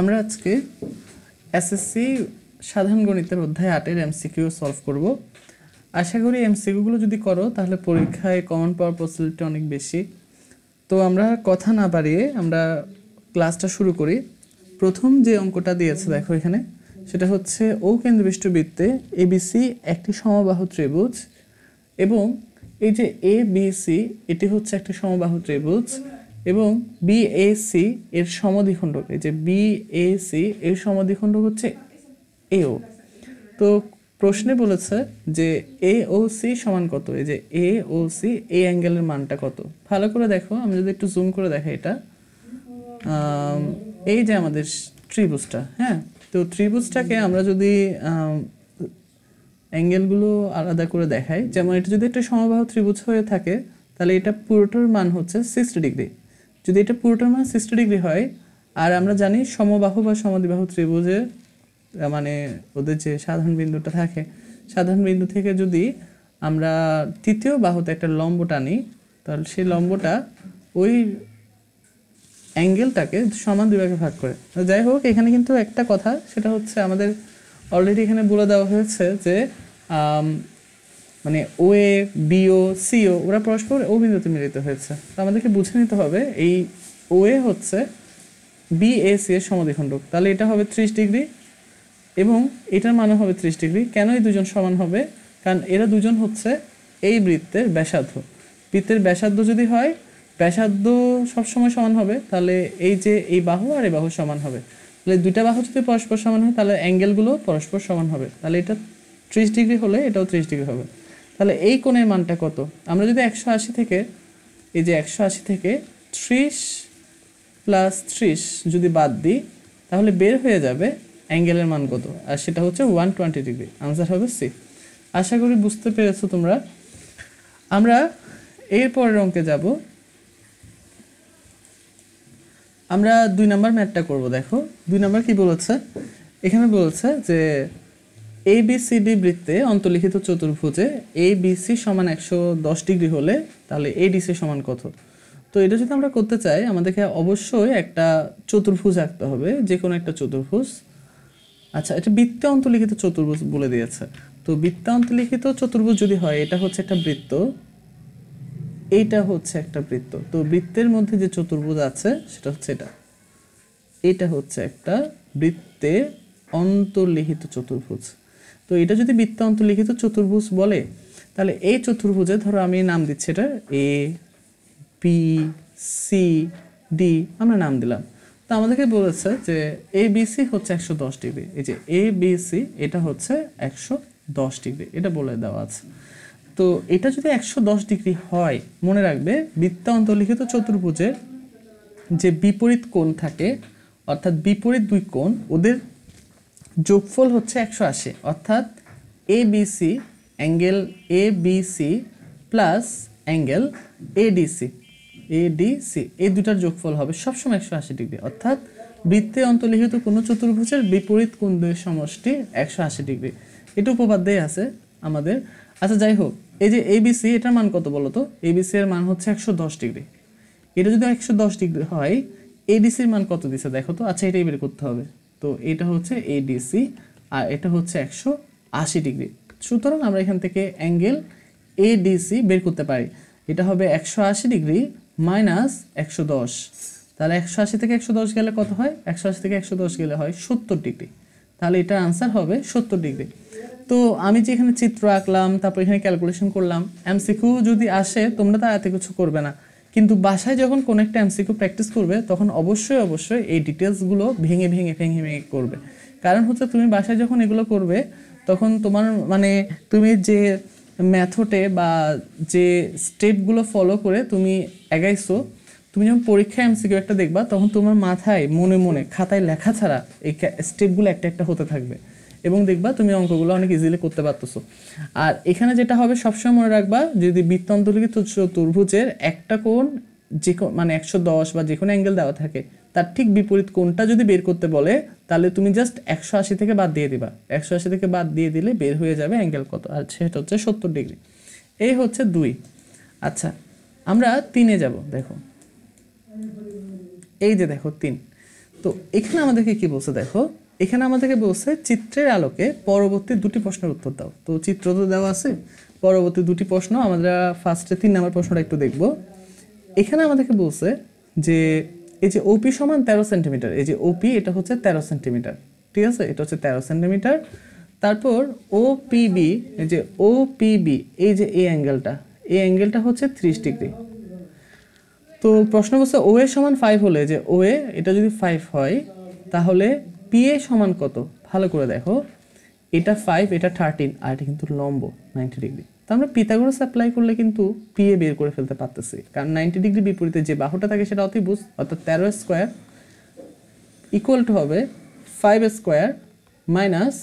আমরা আজকে এসএসসি সাধারণ গণিতের অধ্যায় 8 এর এমসিকিউ সলভ করব। আশা করি এমসিকিউ গুলো যদি করো তাহলে পরীক্ষায় কমন পাওয়ার পসিবিলিটি অনেক বেশি। তো আমরা কথা না বাড়িয়ে আমরা ক্লাসটা শুরু করি। প্রথম যে অঙ্কটা দিয়েছে দেখো এখানে, সেটা হচ্ছে ও কেন্দ্রবিষ্ট বৃত্তে এবিসি একটি সমবাহু ত্রিভুজ এবং এই যে এ বি সি এটি হচ্ছে একটি সমবাহু ত্রিভুজ এবং বিএসি এর সমদ্বিখণ্ডক, এই যে বিএসি এর সমদ্বিখণ্ডক হচ্ছে এও। তো প্রশ্নে বলেছে যে এ ও সি সমান কত, এই যে এ ও সি এই অ্যাঙ্গেলের মানটা কত। ভালো করে দেখো, আমি যদি একটু জুম করে দেখাই এটা, এই যে আমাদের ত্রিভুজটা, হ্যাঁ, তো ত্রিভুজটাকে আমরা যদি অ্যাঙ্গেলগুলো আলাদা করে দেখাই, যেমন এটা যদি একটা সমবাহু ত্রিভুজ হয়ে থাকে তাহলে এটা পুরোটার মান হচ্ছে 60 ডিগ্রি। যদি এটা পুরোটার মান 60 ডিগ্রি হয়, আর আমরা জানি সমবাহু বা সমদ্বিবাহু ত্রিভুজে মানে ওদের যে সাধারণ বিন্দুটা থাকে, সাধারণ বিন্দু থেকে যদি আমরা তৃতীয় বাহুতে একটা লম্ব টানি তাহলে সেই লম্বটা ওই অ্যাঙ্গেলটাকে সমান দুই ভাগে ভাগ করে। যাই হোক, এখানে কিন্তু একটা কথা, সেটা হচ্ছে আমাদের অলরেডি এখানে বলে দেওয়া হয়েছে যে মানে ও এ বিও সিও ওরা পরস্পর ও বিন্দুতে মিলিত হয়েছে। তো আমাদেরকে বুঝে নিতে হবে এই ও এ হচ্ছে বিএসি এর সমদ্বিখণ্ডক, তাহলে এটা হবে 30 ডিগ্রি এবং এটার মানও হবে 30 ডিগ্রি। কেন এই দুজন সমান হবে? কারণ এরা দুজন হচ্ছে এই বৃত্তের ব্যাসার্ধ। বৃত্তের ব্যাসার্ধ যদি হয়, ব্যাসার্ধ সবসময় সমান হবে, তাহলে এই যে এই বাহু আর এই বাহু সমান হবে। তাহলে দুইটা বাহু যদি পরস্পর সমান হয় তাহলে অ্যাঙ্গেলগুলো পরস্পর সমান হবে। তাহলে এটা 30 ডিগ্রি হলে এটাও 30 ডিগ্রি হবে। তাহলে এই কোণের মানটা কত? আমরা যদি 180 থেকে, এই যে 180 থেকে 30 প্লাস 30 যদি বাদ দিই তাহলে বের হয়ে যাবে অ্যাঙ্গেলের মান কত, আর সেটা হচ্ছে 120 ডিগ্রি। আনসার হবে সি। আশা করি বুঝতে পেরেছো তোমরা। আমরা এর পরের অঙ্কে যাব। আমরা 2 নাম্বার ম্যাথটা করব। দেখো 2 নাম্বার কি বলেছে, এখানে বলেছে যে এবিসিডি বৃত্তে অন্তর্লিখিত চতুর্ভুজে এবিসি সমান 110 ডিগ্রি হলে তাহলে এডিসি সমান কত। তো এটা যদি আমরা করতে চাই আমাদেরকে অবশ্যই একটা চতুর্ভুজ আঁকতে হবে, যে কোনো একটা চতুর্ভুজ। আচ্ছা, এটা বৃত্তে অন্তর্লিখিত চতুর্ভুজ বলে দিয়েছে। তো বৃত্তে অন্তর্লিখিত চতুর্ভুজ যদি হয়, এটা হচ্ছে একটা বৃত্ত, এইটা হচ্ছে একটা বৃত্ত। তো বৃত্তের মধ্যে যে চতুর্ভুজ আছে সেটা হচ্ছে এটা, এটা হচ্ছে একটা বৃত্তে অন্তর্লিখিত চতুর্ভুজ। তো এটা যদি বৃত্তে অন্তর্লিখিত চতুর্ভুজ বলে তাহলে এই চতুর্ভুজে ধরো আমি নাম দিচ্ছি এটা এ বি সি ডি, আমরা নাম দিলাম। তো আমাদেরকে বলেছে যে এ বি সি হচ্ছে 110 ডিগ্রি, এই যে এ বি সি এটা হচ্ছে 110 ডিগ্রি, এটা বলে দেওয়া আছে। তো এটা যদি 110 ডিগ্রি হয়, মনে রাখবে বৃত্তে অন্তর্লিখিত চতুর্ভুজের যে বিপরীত কোণ থাকে, অর্থাৎ বিপরীত দুই কোণ, ওদের যোগফল হচ্ছে 180, অর্থাৎ A B C angle A B C plus angle ADC, ADC এই দুটার যোগফল হবে সবসময় 180 ডিগ্রি। অর্থাৎ বৃত্তে অন্তর্লিখিত কোনো চতুর্ভুজের বিপরীত কোণ দুইয়ের সমষ্টি 180 ডিগ্রি। এটা উপপাদ্যেই আছে আমাদের। আচ্ছা যাই হোক, এই যে এবিসি এটার মান কত বলো তো? এবিসি এর মান হচ্ছে 110 ডিগ্রি। এটা যদি 110 ডিগ্রি হয়, এডিসির মান কত দিছে দেখো তো। আচ্ছা, এটাই বের করতে হবে। তো এটা হচ্ছে এডিসি আর এটা হচ্ছে 180 ডিগ্রি। সুতরাং আমরা এখান থেকে অ্যাঙ্গেল এডিসি বের করতে পারি। এটা হবে 180 ডিগ্রি মাইনাস 110। তাহলে 180 থেকে 110 গেলে কত হয়? 180 থেকে 110 গেলে হয় 70 ডিগ্রি। তাহলে এটার আনসার হবে 70 ডিগ্রি। তো আমি যে এখানে চিত্র আঁকলাম, তারপর এখানে ক্যালকুলেশন করলাম, এমসিকিউ যদি আসে তোমরা তো এত কিছু করবে না, কিন্তু বাসায় যখন কোনো একটা এমসিকিউ প্র্যাকটিস করবে তখন অবশ্যই অবশ্যই এই ডিটেলসগুলো ভেঙে ভেঙে ভেঙে ভেঙে করবে। কারণ হচ্ছে তুমি বাসায় যখন এগুলো করবে তখন তোমার মানে তুমি যে মেথডে বা যে স্টেপগুলো ফলো করে তুমি এগাইছো, তুমি যখন পরীক্ষায় এমসিকিউ একটা দেখবা তখন তোমার মাথায় মনে মনে খাতায় লেখা ছাড়া এই স্টেপগুলো একটা একটা হতে থাকবে এবং দেখবা তুমি অঙ্কগুলো অনেক ইজিলি করতে পারতেছো। আর এখানে যেটা হবে সবসময় মনে রাখবা, যদি বৃত্ত অন্তর্লিখিত চতুর্ভুজের একটা কোণ যে মানে 110 বা যে কোনো অ্যাঙ্গেল দেওয়া থাকে, তার ঠিক বিপরীত কোণটা যদি বের করতে বলে তাহলে তুমি জাস্ট 180 থেকে বাদ দিয়ে দিবা। 180 থেকে বাদ দিয়ে দিলে বের হয়ে যাবে অ্যাঙ্গেল কত, আর সেটা হচ্ছে 70 ডিগ্রি। এই হচ্ছে 2। আচ্ছা, আমরা 3-এ যাব। দেখো এই যে দেখো 3। তো এখানে আমাদেরকে কি বলছে দেখো, এখানে আমাদেরকে বলছে চিত্রের আলোকে পরবর্তী দুটি প্রশ্নের উত্তর দাও। তো চিত্র তো দেওয়া আছে, পরবর্তী দুটি প্রশ্ন আমরা ফার্স্টে 3 নম্বর প্রশ্নটা একটু দেখব। এখানে আমাদেরকে বলছে যে এই যে ওপি সমান 13 সেন্টিমিটার, এই যে ওপি এটা হচ্ছে 13 সেন্টিমিটার, ঠিক আছে, এটা হচ্ছে 13 সেন্টিমিটার। তারপর ওপিবি, এই যে ওপিবি এই যে এই অ্যাঙ্গেলটা হচ্ছে 30 ডিগ্রি। তো প্রশ্ন বলছে ও এ সমান 5 হলে, যে ও এ এটা যদি 5 হয় তাহলে পি এ সমান কত? ভালো করে দেখো, এটা 5, এটা 13, আর এটা কিন্তু লম্ব 90 ডিগ্রি। তো আমরা পিথাগোরাস অ্যাপ্লাই করলে কিন্তু পি এ বের করে ফেলতে পারতেছি, কারণ 90 ডিগ্রি বিপরীতে যে বাহুটা থাকে সেটা অতিভুজ, অর্থাৎ 13 স্কোয়ার ইকুয়াল টু হবে 5 square minus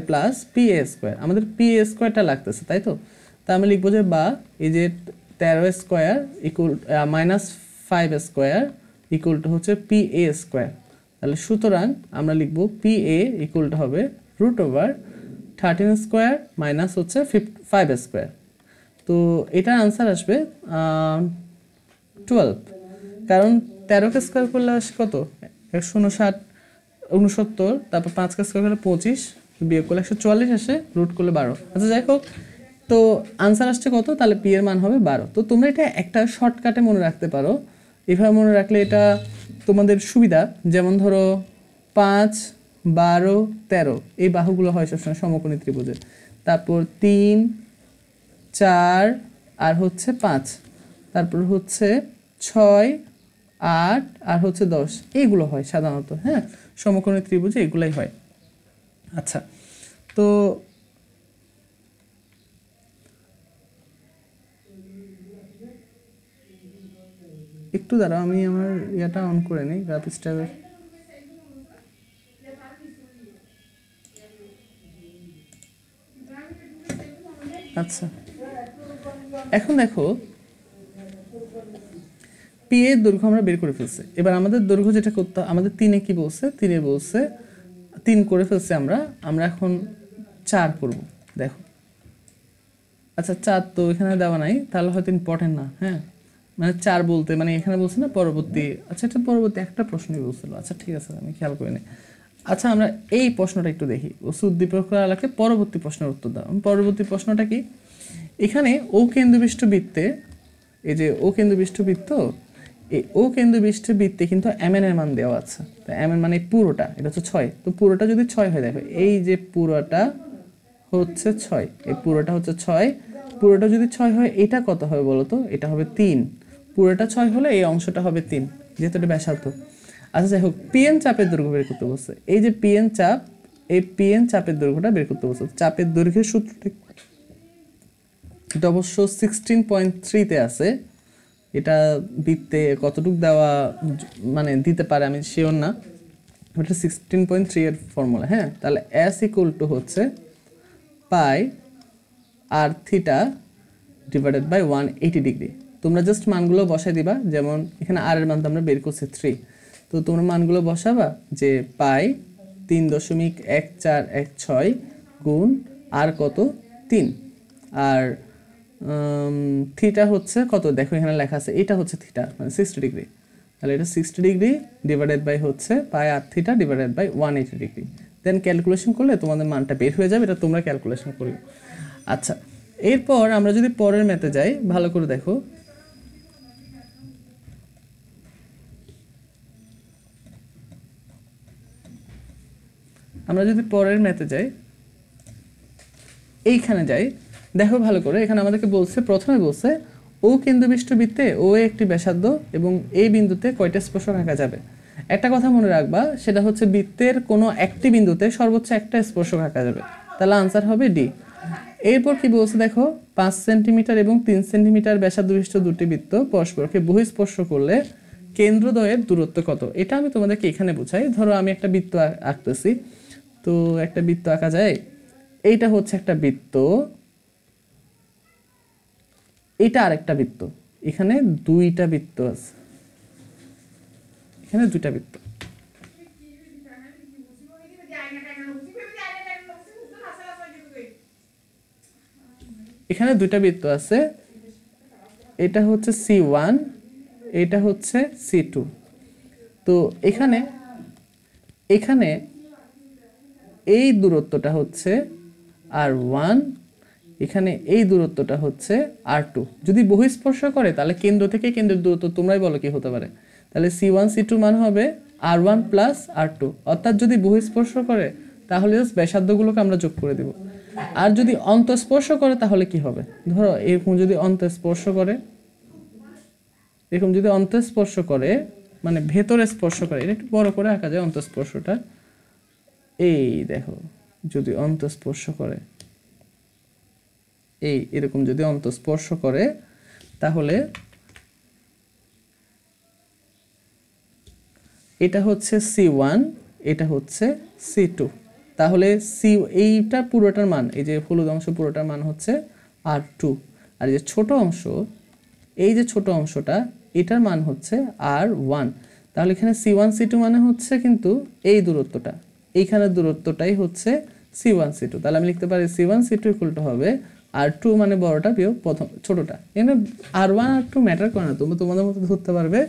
plus P A square. আমাদের পি এ স্কোয়ারটা লাগতেছে, তাই তো? তা আমি লিখবো যে বা এই যে 13 square equal minus 5 square equal to হচ্ছে পি এ স্কোয়ার। তাহলে সুতরাং আমরা লিখবো পি এ ইকুয়াল টু হবে রুট ওভার 13 স্কোয়ার মাইনাস হচ্ছে 5 স্কোয়ার। তো এটার আনসার আসবে 12, কারণ 13কে স্কোয়ার করলে আসে কত? 159, তারপর 5কে স্কোয়ার করলে 25, বিয়োগ করলে 144 আসে, রুট করলে 12। আচ্ছা যাই হোক, তো আনসার আসছে কত? তাহলে পি এর মান হবে 12। তো তোমরা এটা একটা শর্টকাটে মনে রাখতে পারো, এভাবে মনে রাখলে এটা তোমাদের সুবিধা। যেমন ধরো 5, 12, 13 এই বাহুগুলো হয় সবসময় সমকোণী ত্রিভুজের। তারপর 3, 4 আর হচ্ছে 5, তারপর হচ্ছে 6, 8 আর হচ্ছে 10, এইগুলো হয় সাধারণত, হ্যাঁ, সমকোণী ত্রিভুজে এগুলাই হয়। আচ্ছা, তো একটু দাঁড়াও, আমি আমার ইয়াটা অন করে নিই, গ্রাফিক্সটা। আচ্ছা, এখন দেখো পি এর দৈর্ঘ্য আমরা বের করে ফেলছি। এবার আমাদের দৈর্ঘ্য যেটা করতে, আমাদের 3 কি বলছে? 3 বলছে 3 করে ফেলছি আমরা এখন 4 করব। দেখো, আচ্ছা 4 তো এখানে দেওয়া নাই, তাহলে হয়তো ইম্পর্টেন্ট না, হ্যাঁ, মানে 4 বলতে মানে এখানে বলছে না পরবর্তী, আচ্ছা এটা পরবর্তী একটা প্রশ্নই বলছিল, আচ্ছা ঠিক আছে আমি খেয়াল করিনি। আচ্ছা আমরা এই প্রশ্নটা একটু দেখি, উদ্দীপকের আলোকে পরবর্তী প্রশ্নের উত্তর দাও। পরবর্তী প্রশ্নটা কি? এখানে ও কেন্দ্রবিষ্ট বৃত্তে, এই যে ও কেন্দ্রবিষ্ট বৃত্ত, এই ও কেন্দ্রবিষ্ট বৃত্তে কিন্তু এম এর মান দেওয়া আছে। তো এম এর মানে পুরোটা, এটা হচ্ছে 6। তো পুরোটা যদি 6 হয়, দেখো এই যে পুরোটা হচ্ছে 6, এই পুরোটা হচ্ছে 6, পুরোটা যদি 6 হয় এটা কত হবে বলো তো? এটা হবে 3। পুরোটা 6 হলে এই অংশটা হবে 3, যেহেতু এটা ব্যাসার্ধ। আচ্ছা যাই হোক, পিএন চাপের দৈর্ঘ্য বের করতে বলছে। এই যে পিএন চাপ, এই পিএন চাপের দৈর্ঘ্যটা বের করতে বলছে। চাপের দৈর্ঘ্যের সূত্রটি এটা অবশ্য 16.3-তে আছে। এটা বৃত্তে কতটুকু দেওয়া মানে দিতে পারে আমি শিওর না, এটা 16.3 এর ফর্মুলা, হ্যাঁ। তাহলে এস ইকুয়াল টু হচ্ছে পাই আর থিটা ডিভাইডেড বাই 180 ডিগ্রি। তোমরা জাস্ট মানগুলো বসাই দিবা, যেমন এখানে আর এর মান তো আমরা বের করছি 3, তো তোমরা মানগুলো বসাবা যে পাই 3.1416 গুণ আর কত 3, আর থিটা হচ্ছে কত? দেখো এখানে লেখা আছে, এটা হচ্ছে থিটা মানে 60 ডিগ্রি। তাহলে এটা 60 ডিগ্রি ডিভাইডেড বাই হচ্ছে পাই আর theta divided by 180 degree. Then calculation করলে তোমাদের মানটা বের হয়ে যাবে, এটা তোমরা ক্যালকুলেশন করবে। আচ্ছা, এরপর আমরা যদি পরের ম্যাথে যাই, ভালো করে দেখো, আমরা যদি পরের ম্যাথে যাই, এইখানে যাই, দেখো ভালো করে, এখানে আমাদেরকে বলছে, প্রথমে বলছে ও কেন্দ্রবিষ্ট বৃত্তে ও একটি ব্যাসার্ধ এবং এই বিন্দুতে কয়টা স্পর্শক আঁকা যাবে। একটা কথা মনে রাখবা, সেটা হচ্ছে বৃত্তের কোনো একটি বিন্দুতে সর্বোচ্চ একটা স্পর্শক আঁকা যাবে, তাহলে আনসার হবে ডি। এরপর কি বলছে দেখো, 5 সেন্টিমিটার এবং 3 সেন্টিমিটার ব্যাসার্ধ বিশিষ্ট দুটি বৃত্ত পরস্পরকে বহিঃস্পর্শ করলে কেন্দ্রদ্বয়ের দূরত্ব কত। এটা আমি তোমাদেরকে এখানে বুঝাই। ধরো আমি একটা বৃত্ত আঁকতেছি, তো একটা বৃত্ত আঁকা যায়, এইটা হচ্ছে একটা বৃত্ত, এটা আরেকটা বৃত্ত, এখানে দুইটা বৃত্ত আছে, এখানে দুইটা বৃত্ত, এখানে দুইটা বৃত্ত আছে, এটা হচ্ছে C1, এটা হচ্ছে C2। তো এখানে এখানে এই দূরত্বটা হচ্ছে r1, এখানে এই দূরত্বটা হচ্ছে r2। যদি বহিঃস্পর্শ করে তাহলে কেন্দ্র থেকে কেন্দ্রের দূরত্ব তোমরাই বলো কি হতে পারে। তাহলে c1 c2 মান হবে r1 প্লাস r2। অর্থাৎ যদি বহিঃস্পর্শ করে তাহলে ব্যাসার্ধগুলোকে আমরা যোগ করে দিব। আর যদি অন্তঃস্পর্শ করে তাহলে কি হবে? ধরো এরকম যদি অন্তঃস্পর্শ করে, এরকম যদি অন্তঃস্পর্শ করে মানে ভেতরে স্পর্শ করে, এটা একটু বড় করে আঁকা যায় অন্তঃস্পর্শটা। এই দেখো যদি অন্তঃস্পর্শ করে, এই এরকম যদি অন্তঃস্পর্শ করে তাহলে এটা হচ্ছে c1, এটা হচ্ছে c2। তাহলে এইটা পুরোটার মান, এই যে হলুদ অংশ পুরোটার মান হচ্ছে r2। আর এই যে ছোট অংশ, এই যে ছোট অংশটা এটার মান হচ্ছে r1। তাহলে এখানে c1 c2 মানে হচ্ছে কিন্তু এই দূরত্বটা, এইখানের দূরত্বটাই হচ্ছে c1 c2। তাহলে আমি লিখতে পারি c1 c2 ইকুয়াল টু হবে r2 মানে বড়টা বিয়োগ প্রথম ছোটটা। এখানে r1 r2 ম্যাটার করে না, তুমি তোমাদের মতো ধরতে পারবে,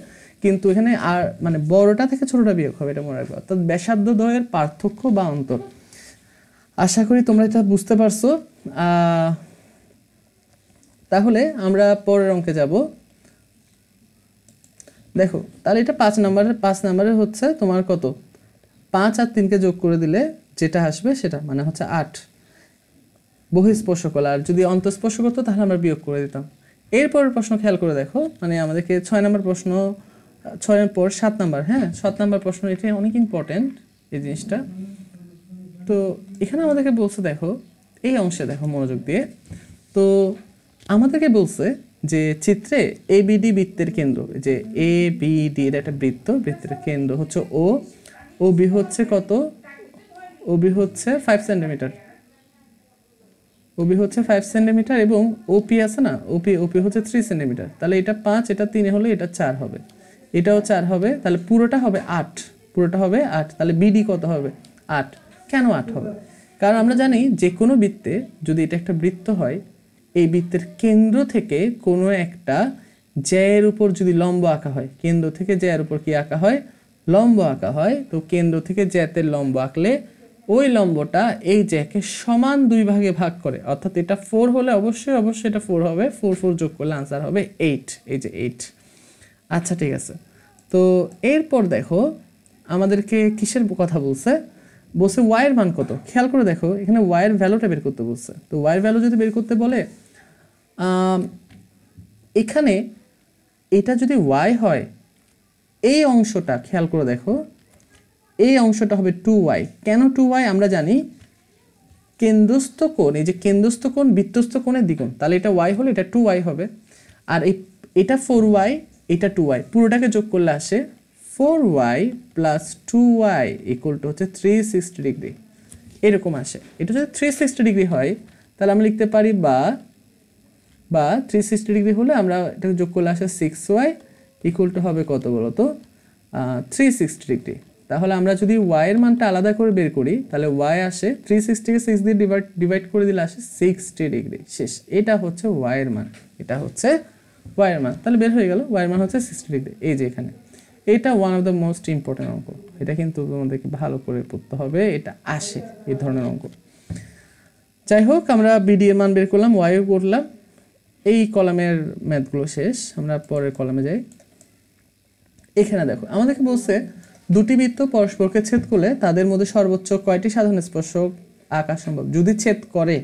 কিন্তু এখানে আর মানে বড়টা থেকে ছোটটা বিয়োগ হবে, এটা মনে রাখবে। অর্থাৎ ব্যাসার্ধ দ্বয়ের পার্থক্য বা অন্তর। আশা করি তোমরা এটা বুঝতে পারছো। তাহলে আমরা পরের অঙ্কে যাব। দেখো তাহলে এটা 5 নাম্বারের হচ্ছে তোমার কত, 5 আর 3কে যোগ করে দিলে যেটা আসবে সেটা মানে হচ্ছে 8 বহিঃস্পর্শ করলে। আর যদি অন্তঃস্পর্শ করতো তাহলে আমরা বিয়োগ করে দিতাম। এরপরের প্রশ্ন খেয়াল করে দেখো, মানে আমাদেরকে 6 নাম্বার প্রশ্ন, 6 এর পর 7 নাম্বার, হ্যাঁ 7 নাম্বার প্রশ্ন, এটা অনেক ইম্পর্টেন্ট এই জিনিসটা। তো এখানে আমাদেরকে বলছে, দেখো এই অংশে দেখো মনোযোগ দিয়ে, তো আমাদেরকে বলছে যে চিত্রে এবিডি বৃত্তের কেন্দ্র, যে এবিডি এর একটা বৃত্ত, বৃত্তের কেন্দ্র হচ্ছে ও, ওবি হচ্ছে কত, ওবি হচ্ছে 5 সেন্টিমিটার, ওবি হচ্ছে 5 সেন্টিমিটার এবং ওপি আছে না, ওপি হচ্ছে 3 সেন্টিমিটার। তাহলে এটা 5, এটা 3 হলে এটা 4 হবে, এটাও 4 হবে। তাহলে পুরোটা হবে 8, পুরোটা হবে 8। তাহলে বিডি কত হবে? 8। কেন 8 হবে? কারণ আমরা জানি যে কোনো বৃত্তে যদি এটা একটা বৃত্ত হয়, এই বৃত্তের কেন্দ্র থেকে কোনো একটা জ্যায়ের উপর যদি লম্ব আঁকা হয়, কেন্দ্র থেকে জ্যায়ের উপর কি আঁকা হয়? লম্ব আঁকা হয়। তো কেন্দ্র থেকে জ্যাতে লম্ব আঁকলে ওই লম্বটা এই জ্যাকে সমান 2 ভাগে ভাগ করে। অর্থাৎ এটা 4 হলে অবশ্যই এটা 4 হবে, 4 যোগ করলে আনসার হবে 8, এই যে 8। আচ্ছা ঠিক আছে। তো এরপর দেখো আমাদেরকে কিসের কথা বলছে, বলছে y এর মান কত। খেয়াল করে দেখো এখানে y এর ভ্যালুটা বের করতে বলছে। তো y এর ভ্যালু যদি বের করতে বলে, এখানে এটা যদি y হয়, এই অংশটা খেয়াল করে দেখো, এই অংশটা হবে 2y। কেন 2y? আমরা জানি কেন্দ্রস্থ কোণ, এই যে কেন্দ্রস্থ কোণ বৃত্তস্থ কোণের দ্বিগুণ, তাহলে এটা y হলে এটা 2y হবে। আর এটা 4y, এটা 2y, পুরোটাকে যোগ করলে আসে 4y plus 2y equal to হচ্ছে 360 ডিগ্রি, এরকম আসে। এটা যদি 360 ডিগ্রি হয় তাহলে আমরা লিখতে পারি বা 360 ডিগ্রি হলে আমরা এটাকে যোগ করলে আসে 6y ইকুয়াল টু হবে কত বলো তো, 360 ডিগ্রি। তাহলে আমরা যদি y এর মানটা আলাদা করে বের করি তাহলে y আসে 360 কে 6 দিয়ে ডিভাইড করে দিলে আসে 60 ডিগ্রি, শেষ। এটা হচ্ছে y এর মান, এটা হচ্ছে y এর মান। তাহলে বের হয়ে গেল y এর মান হচ্ছে 60 ডিগ্রি। এই যে এখানে এটা one of the most important অঙ্ক, এটা কিন্তু তোমাদেরকে ভালো করে পড়তে হবে, এটা আসে এই ধরনের অঙ্ক। যাই হোক আমরা বিডি এর মান বের করলাম, y ও করলাম, এই কলামের ম্যাথগুলো শেষ। আমরা পরের কলামে যাই। এখানে দেখো আমাদেরকে বলছে দুটি বৃত্ত পরস্পরকে ছেদ করলে তাদের মধ্যে সর্বোচ্চ কয়টি সাধারণ স্পর্শক আঁকা সম্ভব। যদি ছেদ করে,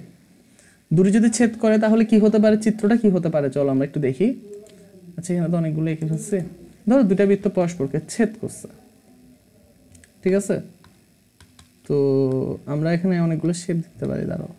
দুটি যদি ছেদ করে তাহলে কি হতে পারে, চিত্রটা কি হতে পারে চলো আমরা একটু দেখি। আচ্ছা এখানে তো অনেকগুলো এঁকে ফেলছে। ধরো দুটা বৃত্ত পরস্পরকে ছেদ করছে, ঠিক আছে। তো আমরা এখানে অনেকগুলো শেপ দিতে পারি, দাঁড়াও।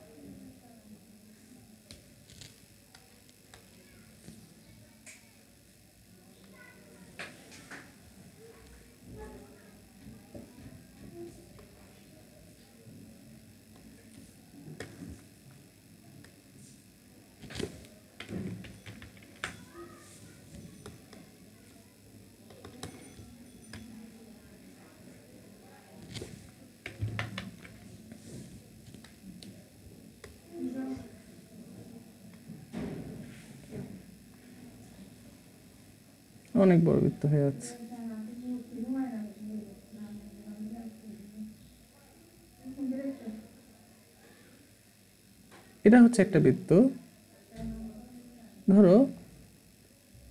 অনেক বড় বৃত্ত হয়ে যাচ্ছে। এটা হচ্ছে একটা বৃত্ত, ধরো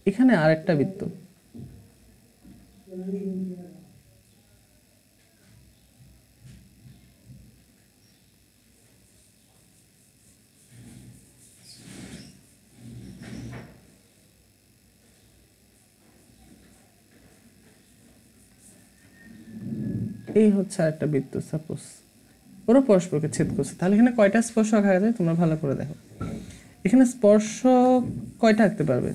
এখানে আরেকটা বৃত্ত, এই হচ্ছে আরেকটা বৃত্ত, সাপোজ ওরা পরস্পরকে ছেদ করছে, তাহলে এখানে কয়টা স্পর্শক আঁকা যায় তোমরা ভালো করে দেখো। এখানে স্পর্শক কয়টা আঁকতে পারবে?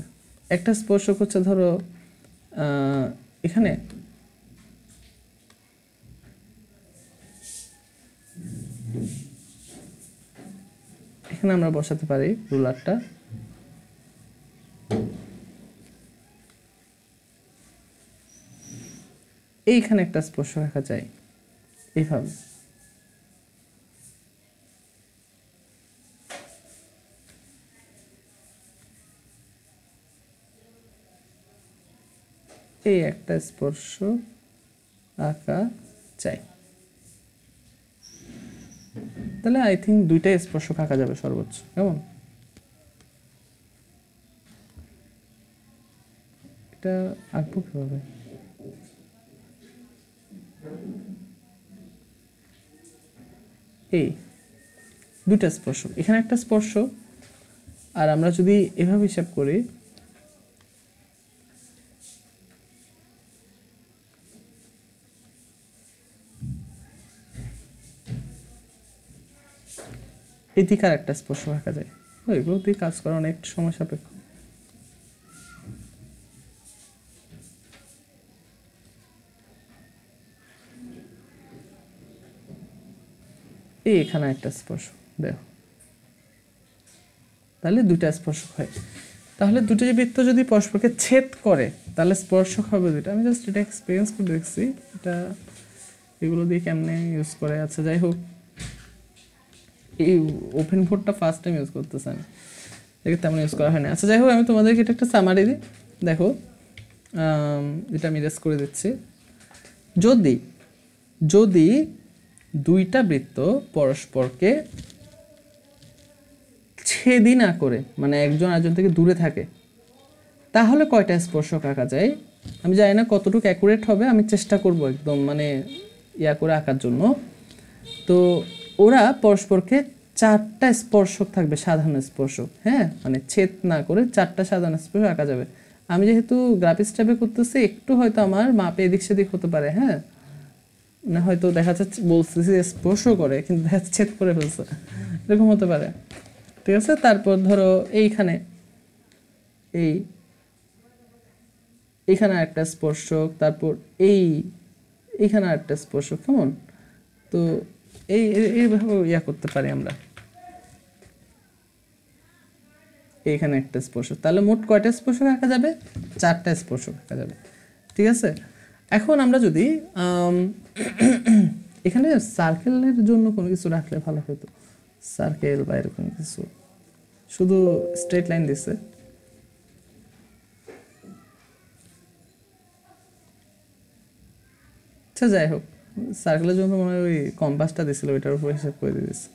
একটা স্পর্শক হচ্ছে ধরো এখানে এখানে আমরা বসাতে পারি রুলারটা, এইখানে একটা স্পর্শক আঁকা যায় এইভাবে। এই একটা স্পর্শ আঁকা চাই, তাহলে আই থিঙ্ক দুইটাই স্পর্শক আঁকা যাবে সর্বোচ্চ। কেমন? এটা আঁকবো কিভাবে? এই দুইটা স্পর্শক, এখানে একটা স্পর্শক, আর আমরা যদি এভাবে হিসাব করি এদিকে আর একটা স্পর্শ আঁকা যায়, এগুলো দিয়ে কাজ করা অনেক সময় সাপেক্ষ। এই এখানে একটা স্পর্শ দেখো, তাহলে দুইটা স্পর্শক হয়। তাহলে দুটো বৃত্ত যদি পরস্পরকে ছেদ করে তাহলে স্পর্শক হবে দুইটা। আমি জাস্ট এটা এক্সপিরিয়েন্স করে দেখছি, এটা এগুলো দিয়ে কেমনে ইউজ করে। আচ্ছা যাই হোক, এই ওপেন বোর্ডটা ফার্স্ট টাইম ইউজ করতেছে, আমি এটাকে তেমন ইউজ করা হয়নি। আচ্ছা যাই হোক, আমি তোমাদেরকে এটা একটা সামারি দিই, দেখো এটা আমি ইরেজ করে দিচ্ছি। যদি যদি দুইটা বৃত্ত পরস্পরকে ছেদই না করে, মানে একজন আরেকজন থেকে দূরে থাকে, তাহলে কয়টা স্পর্শক আঁকা যায়? আমি জানি না কতটুকু অ্যাকুরেট হবে, আমি চেষ্টা করব একদম মানে ইয়া করে আঁকার জন্য। তো ওরা পরস্পরকে চারটা স্পর্শক থাকবে, সাধারণ স্পর্শক, হ্যাঁ, মানে ছেদ না করে চারটা সাধারণ স্পর্শক আঁকা যাবে। আমি যেহেতু গ্রাফিক্স টাইপে করতেছি, একটু হয়তো আমার মাপে এদিক সেদিক হতে পারে, হ্যাঁ, মানে হয়তো দেখা যাচ্ছে বলতেছি স্পর্শ করে কিন্তু দেখা যাচ্ছে ছেদ করে ফেলছে, এরকম হতে পারে, ঠিক আছে। তারপর ধরো এইখানে এইখানে একটা স্পর্শক, তারপর এইখানে একটা স্পর্শক, কেমন? তো এইভাবে ইয়া করতে পারি আমরা। এইখানে একটা স্পর্শক, তাহলে মোট কয়টা স্পর্শক আঁকা যাবে? চারটা স্পর্শক আঁকা যাবে, ঠিক আছে। এখন আমরা যদি এখানে সার্কেলের জন্য কোনো কিছু রাখলে ভালো হতো, সার্কেল বা এরকম কিছু, শুধু স্ট্রেট লাইন দিছে। আচ্ছা যাই হোক, সার্কেলের জন্য মনে হয় ওই কম্পাসটা দিছিল, ওইটার উপর হিসাব করে দিয়েছে।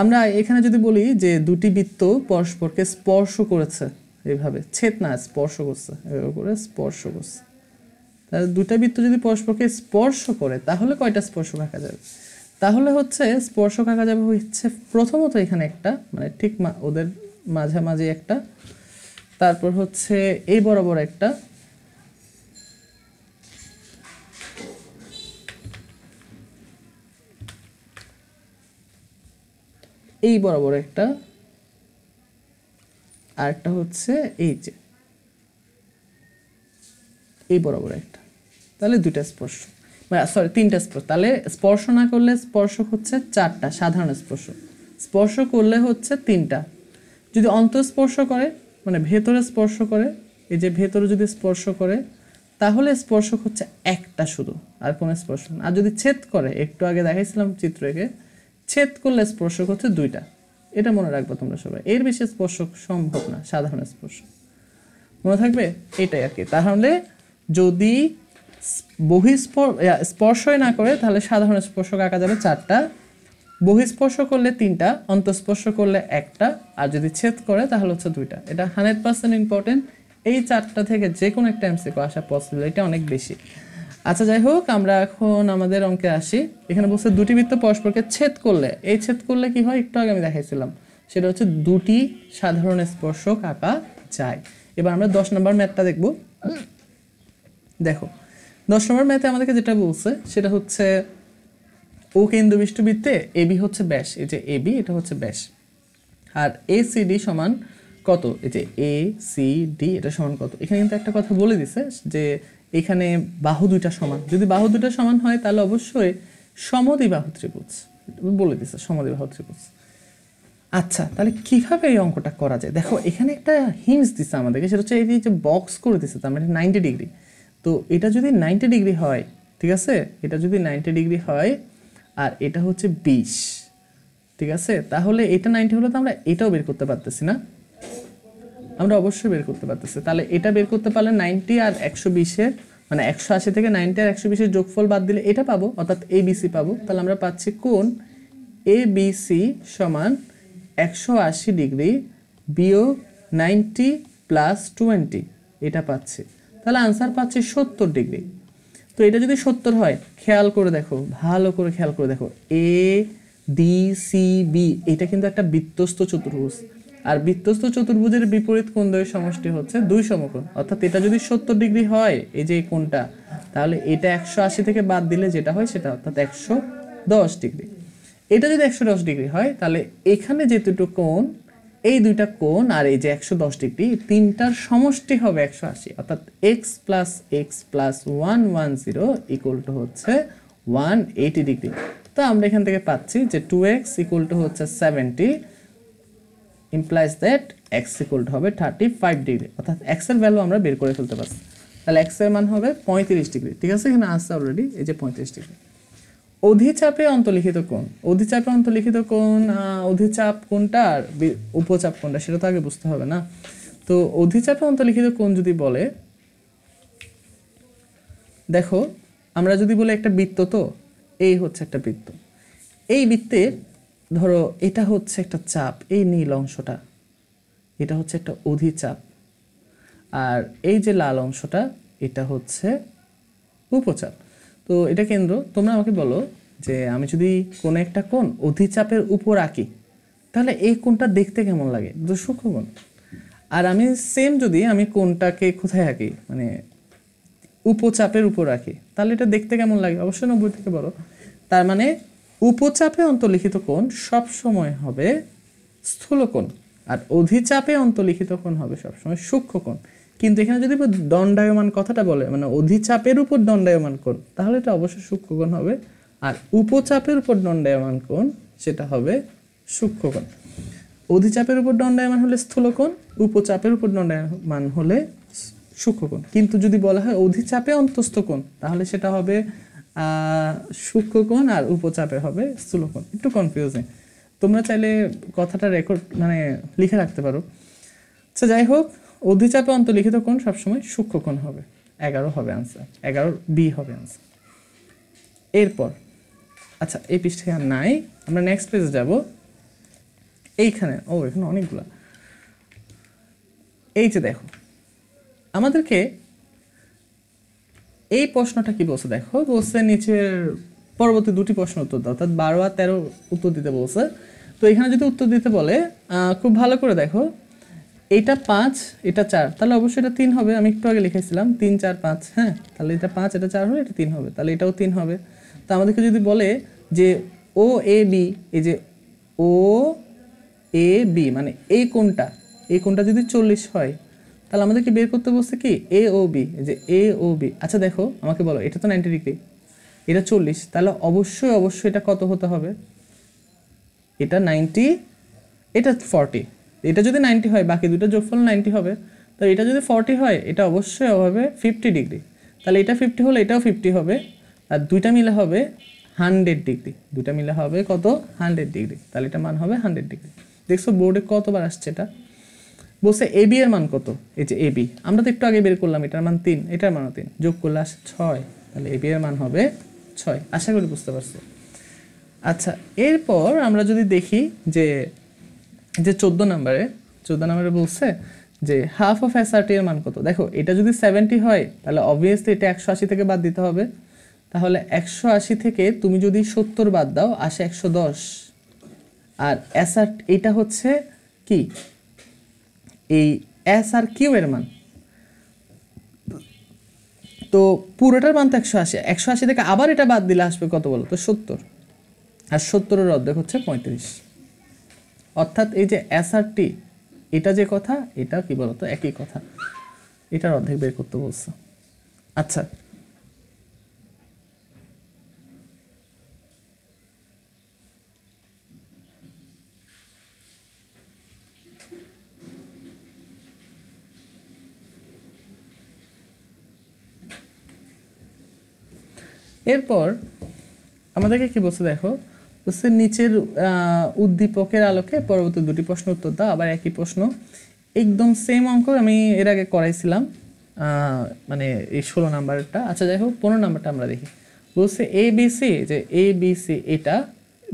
আমরা এখানে যদি বলি যে দুটি বৃত্ত পরস্পরকে স্পর্শ করেছে, এইভাবে ছেদ না, স্পর্শ করছে, এভাবে করে স্পর্শ করছে, তাহলে দুটা বৃত্ত যদি পরস্পরকে স্পর্শ করে তাহলে কয়টা স্পর্শক আঁকা যাবে? তাহলে হচ্ছে স্পর্শক আঁকা যাবে হচ্ছে প্রথমত এখানে একটা, মানে ঠিক ওদের মাঝামাঝি একটা, তারপর হচ্ছে এই বরাবর একটা, এই বরাবর একটা, আর একটা হচ্ছে এই যে এই বরাবর একটা, তাহলে দুইটা স্পর্শ, সরি তিনটা স্পর্শ। তাহলে স্পর্শ না করলে স্পর্শক হচ্ছে চারটা সাধারণ স্পর্শ, স্পর্শ করলে হচ্ছে তিনটা। যদি অন্তঃস্পর্শ করে, মানে ভেতরে স্পর্শ করে, এই যে ভেতরে যদি স্পর্শ করে তাহলে স্পর্শক হচ্ছে একটা শুধু, আর কোনো স্পর্শ না। আর যদি ছেদ করে, একটু আগে দেখাইছিলাম চিত্র এঁকে, ছেদ করলে স্পর্শক হচ্ছে দুইটা, এটা মনে রাখবে তোমরা সবাই। এর বেশি স্পর্শক সম্ভব না, সাধারণ স্পর্শ মনে থাকবে, এটাই আর কি। তাহলে যদি স্পর্শই না করে তাহলে সাধারণ স্পর্শক আঁকা যাবে চারটা, বহিঃস্পর্শ করলে 3টা, অন্তঃস্পর্শ করলে 1টা, আর যদি ছেদ করে তাহলে হচ্ছে 2টা। এটা 100% ইম্পর্টেন্ট। এই 4টা থেকে যে কোনো একটা এমসিকিউ আসা পসিবিলিটি অনেক বেশি। আচ্ছা যাই হোক, আমরা এখন আমাদের অঙ্কে আসি। এখানে বলছে দুটি বৃত্ত পরস্পরকে ছেদ করলে, এই ছেদ করলে কি হয় একটু আগে আমি দেখাইছিলাম, সেটা হচ্ছে দুটি সাধারণ স্পর্শক আঁকা যায়। এবার আমরা 10 নম্বর ম্যাথটা দেখব। দেখো 10 নম্বর ম্যাথে আমাদেরকে যেটা বলছে সেটা হচ্ছে ও কেন্দ্রবিষ্ট বৃত্তে এবি হচ্ছে ব্যাস, এই যে এবি এটা হচ্ছে ব্যাস, আর এসিডি সমান কত, এই যে এ সি ডি এটা সমান কত। এখানে কিন্তু একটা কথা বলে দিছে যে এখানে বাহু দুইটা সমান, যদি বাহু দুইটা সমান হয় তাহলে অবশ্যই সমদ্বিবাহু ত্রিভুজ, বলে দিছে সমদ্বিবাহু ত্রিভুজ। আচ্ছা তাহলে কিভাবে এই অঙ্কটা করা যায়, দেখো এখানে একটা হিন্টস দিছে আমাদেরকে, সেটা হচ্ছে এই যে বক্স করে দিছে, তার মানে 90 ডিগ্রি। তো এটা যদি 90 ডিগ্রি হয়, ঠিক আছে, এটা যদি 90 ডিগ্রি হয় আর এটা হচ্ছে 20, ঠিক আছে, তাহলে এটা 90 হলে তো আমরা এটাও বের করতে পারতেছি না, আমরা অবশ্যই বের করতে পারতেছি। তাহলে এটা বের করতে পারলে 90 আর 120 মানে 180 থেকে 90 আর 120 যোগফল বাদ দিলে এটা পাবো, অর্থাৎ এবিসি পাবো। তাহলে আমরা পাচ্ছি কোণ এবিসি সমান 180 ডিগ্রি বিয়োগ 90 প্লাস 20, এটা পাচ্ছি। তাহলে আনসার পাচ্ছি 70 ডিগ্রি। তো এটা যদি 70 হয়, খেয়াল করে দেখো, ভালো করে খেয়াল করে দেখো, এ ডি সি বি এটা কিন্তু একটা বৃত্তস্থ চতুর্ভুজ, আর বৃত্তস্থ চতুর্ভুজের বিপরীত কোণদ্বয়ের সমষ্টি হচ্ছে দুই সমকোণ। অর্থাৎ এটা যদি 70 ডিগ্রি হয়, এই যে কোণটা, তাহলে এটা 180 থেকে বাদ দিলে যেটা হয় সেটা, অর্থাৎ 110 ডিগ্রি। এটা যদি 110 ডিগ্রি হয়, তাহলে এখানে যে দুটো কোণ, এই দুইটা কোণ আর এই যে 110 ডিগ্রি, তিনটার সমষ্টি হবে 180, অর্থাৎ x plus x plus 110 equal to হচ্ছে 180 ডিগ্রি। তো আমরা এখান থেকে পাচ্ছি যে 2x ইকুয়াল টু হচ্ছে 70, implies that x equal to হবে 35 ডিগ্রি, অর্থাৎ x এর ভ্যালু আমরা বের করে ফেলতে পারছি। তাহলে x এর মান হবে 35 ডিগ্রি, ঠিক আছে, এখানে আসছে অলরেডি, এই যে 35 ডিগ্রি। অধিচাপে অন্তর্লিখিত কোণ, অধিচাপে অন্তর্লিখিত কোণ, অধিচাপ কোণটা আর উপচাপ কোণটা সেটা তো আগে বুঝতে হবে না। তো অধিচাপে অন্তর্লিখিত কোণ যদি বলে, দেখো আমরা যদি বলি একটা বৃত্ত, তো এই হচ্ছে একটা বৃত্ত, এই বৃত্তের ধরো এটা হচ্ছে একটা চাপ, এই নীল অংশটা এটা হচ্ছে একটা অধিচাপ, আর এই যে লাল অংশটা এটা হচ্ছে উপচাপ। তো এটা কেন্দ্র। তোমরা আমাকে বলো যে আমি যদি কোনো একটা কোণ অধিচাপের উপর আঁকি, তাহলে এই কোণটা দেখতে কেমন লাগে, সূক্ষ্মকোণ। আর আমি সেম যদি আমি কোণটাকে কোথায় আঁকি, মানে উপচাপের উপর আঁকি, তাহলে এটা দেখতে কেমন লাগে, অবশ্যই 90 থেকে বড়। তার মানে উপচাপে অন্তর্লিখিত কোণ সব সময় হবে স্থূলকোণ, আর অধিচাপে অন্তর্লিখিত কোণ হবে সবসময় সূক্ষ্মকোণ। কিন্তু এখানে যদি দণ্ডায়মান কথাটা বলে, মানে অধিচাপের উপর দণ্ডায়মান কোণ, তাহলে এটা অবশ্যই সূক্ষ্মকোণ হবে, আর উপচাপের উপর দণ্ডায়মান কোণ সেটা হবে সূক্ষ্মকোণ। অধিচাপের উপর দণ্ডায়মান হলে স্থূলকোণ, উপচাপের উপর দণ্ডায়মান হলে সূক্ষ্মকোণ। কিন্তু যদি বলা হয় অধিচাপে অন্তস্থ কোণ, তাহলে সেটা হবে সূক্ষ্মকোণ, আর উপচাপে হবে স্থূলকোণ। একটু কনফিউজিং, তোমরা চাইলে কথাটা রেকর্ড মানে লিখে রাখতে পারো। আচ্ছা যাই হোক, অধিচাপে অন্তর্লিখিত কোণ সবসময় সূক্ষ্মকোণ হবে, 11 হবে আনসার, 11 বি হবে আনসার। এরপর আচ্ছা এই পৃষ্ঠায় আর নাই, আমরা নেক্সট পেজে যাব। এইখানে এখানে অনেকগুলা, এই যে দেখো আমাদেরকে এই প্রশ্নটা কি বলছে, দেখো বলছে নিচের পরবর্তী দুটি প্রশ্ন উত্তর দাও, অর্থাৎ 12 আর 13 উত্তর দিতে বলছে। তো এখানে যদি উত্তর দিতে বলে, খুব ভালো করে দেখো, এটা 5 এটা 4, তাহলে অবশ্যই এটা 3 হবে। আমি একটু আগে লিখেছিলাম 3 4 5, হ্যাঁ, তাহলে এটা 5 এটা 4 হলে এটা 3 হবে, তাহলে এটাও 3 হবে। তো আমাদেরকে যদি বলে যে ও এ বি, এই যে ও এ বি মানে এই কোণটা যদি 40 হয়, তাহলে আমাদেরকে বের করতে বলছে কি এ ও বি, এই যে এ ও বি। আচ্ছা দেখো আমাকে বলো, এটা তো 90 ডিগ্রি, এটা 40, তাহলে অবশ্যই এটা কত হতে হবে, এটা 90 এটা 40, এটা যদি 90 হয় বাকি দুটো যোগফল 90 হবে, তো এটা যদি 40 হয় এটা অবশ্যই হবে 50 ডিগ্রি, তাহলে এটা 50 হলে এটাও 50 হবে, আর দুইটা মিলে হবে 100 ডিগ্রি, দুইটা মিলে হবে কত 100 ডিগ্রি, তাহলে এটা মান হবে 100 ডিগ্রি। দেখছো বোর্ডে কতবার আসছে এটা। বলছে এ বি এর মান কত, এই যে এ বি আমরা তো একটু আগে বের করলাম, এটার মান 3 এটার মানও 3, যোগ করলে আসে 6, তাহলে এ বি এর মান হবে 6। আশা করি বুঝতে পারছো। আচ্ছা, এরপর আমরা যদি দেখি যে 14 নম্বরে বলছে যে হাফ অফ এসআরটি এর মান কত। দেখো এটা যদি 70 হয় তাহলে অবভিয়াসলি এটা 180 থেকে বাদ দিতে হবে। তাহলে 180 থেকে তুমি যদি 70 বাদ দাও আসে 110। আর এসআর এটা হচ্ছে কি, এই এস আর কিউ এর মান। তো পুরোটার মান তো 180, 180 থেকে আবার এটা বাদ দিলে আসবে কত বলো তো 70। আর 70-এর অর্ধেক হচ্ছে 35। অর্থাৎ এই যে এসআরটি এটা যে কথা, এটা কি বলতো একই কথা, এটার অর্ধেক বের করতে বলছে। আচ্ছা, এরপর আমাদেরকে কি বলছে দেখো, বলছে নিচের উদ্দীপকের আলোকে পরবর্তী দুটি প্রশ্ন উত্তর দাও। আবার একই প্রশ্ন, একদম সেম অঙ্ক আমি এর আগে করাইছিলাম, মানে এই 16 নাম্বারটা। আচ্ছা যাই হোক, 15 নাম্বারটা আমরা দেখি। বলছে এবিসি, যে এবিসি এটা